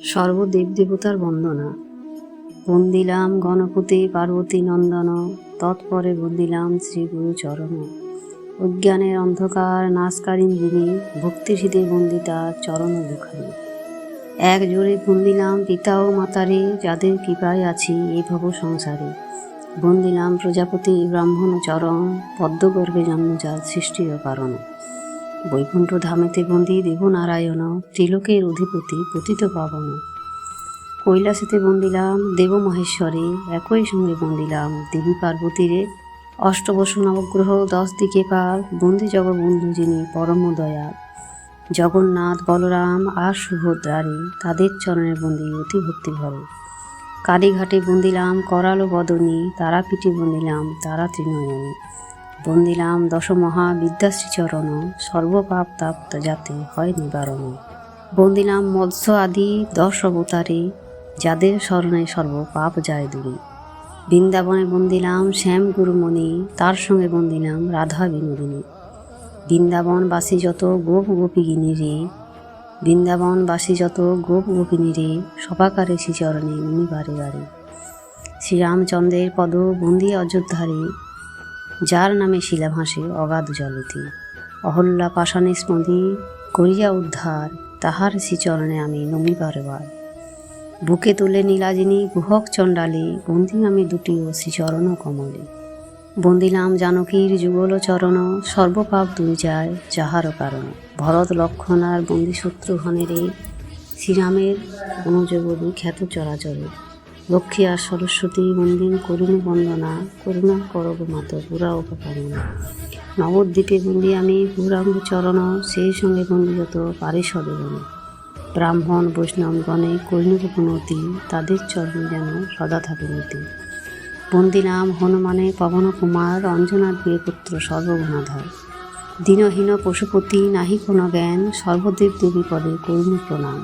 সর্বদেব দেবতার বন্দনা। বন্দিলাম গণপতি পার্বতী নন্দন, তৎপরে বন্দিলাম শ্রীগুরু চরণ। অজ্ঞানের অন্ধকার নাশকালীন যিনি, ভক্তিহৃদে বন্দিতা চরণ দুখানি। এক জোরে বন্দিলাম পিতা ও মাতারে, যাদের কৃপায় আছি এই ভব সংসারে। বন্দিলাম প্রজাপতি ব্রাহ্মণ চরণ, পদ্মগর্ভে জন্মজাত সৃষ্টির কারণ। বৈকুণ্ঠ ধামেতে বন্দি দেবনারায়ণ, ত্রিলোকের অধিপতি পতিত পাবন। কৈলাসেতে বন্দিলাম দেব মহেশ্বরে, একই সঙ্গে বন্দিলাম দেবী পার্বতীরে। অষ্টবসু নবগ্রহ 10 দিকে পাল, বন্দি জগবন্ধু যিনি পরম দয়াল। জগন্নাথ বলরাম আর সুভদ্রারে, তাদের চরণে বন্দি অতি ভক্তি ভরে। কালীঘাটে বন্দিলাম করালো বদনী, তারাপীঠে বন্দিলাম তারা ত্রিনয়নী। বন্দিলাম দশমহা বিদ্যাশ্রী চরণ, সর্বপাপ তাপ যাতে হয় নিবারণ। বন্দিলাম মৎস্য আদি 10 অবতারে, যাদের স্মরণে সর্বপাপ যায় দূরে। বৃন্দাবনে বন্দিলাম শ্যাম গুরুমণি, তার সঙ্গে বন্দিলাম রাধা বিনোদিনী। বৃন্দাবনবাসী যত গোপ গোপিনী রে, বৃন্দাবনবাসী যত গোপ গোপিনী রে, সবাকারে শ্রীচরণে নমি বারে বারে। শ্রীরামচন্দ্রের পদ বন্দি অযোধ্যারে, যার নামে শিলা ভাসে অগাধ জলেতে। অহল্যা পাষাণে স্মদি করিয়া উদ্ধার, তাহার শ্রীচরণে আমি নমি বারে বার। বুকে তুলে নীলাজিনী গুহক চণ্ডালে, বন্দি আমি দুটিও শ্রীচরণ কমলে। বন্দিলাম জানকীর যুগল চরণ, সর্বপাপ দূর যায় যাহার কারণ। ভরত লক্ষণ আর বন্দি শত্রুঘ্নে রে, শ্রীরামের অনুযোগী খ্যাত চরাচরে। লক্ষ্মী আর সরস্বতী বন্দিন করুণ বন্দনা, করুণা করব মাত পুরা উপকামনা। নবদ্বীপে বন্দি আমি গৌরাঙ্গ চরণ, সেই সঙ্গে বন্দি যত পারিষদগণ। ব্রাহ্মণ বৈষ্ণবগণে করিনব পুনতি, তাদের চরণ যেন সদা থাকে নীতি। বন্দিলাম হনুমানে পবন কুমার, অঞ্জনার প্রিয়পুত্র সর্বগুণাধার। দীনহীন পশুপতি নাহি কোনো জ্ঞান, সর্বদেব দেবী পদে করুণ প্রণাম।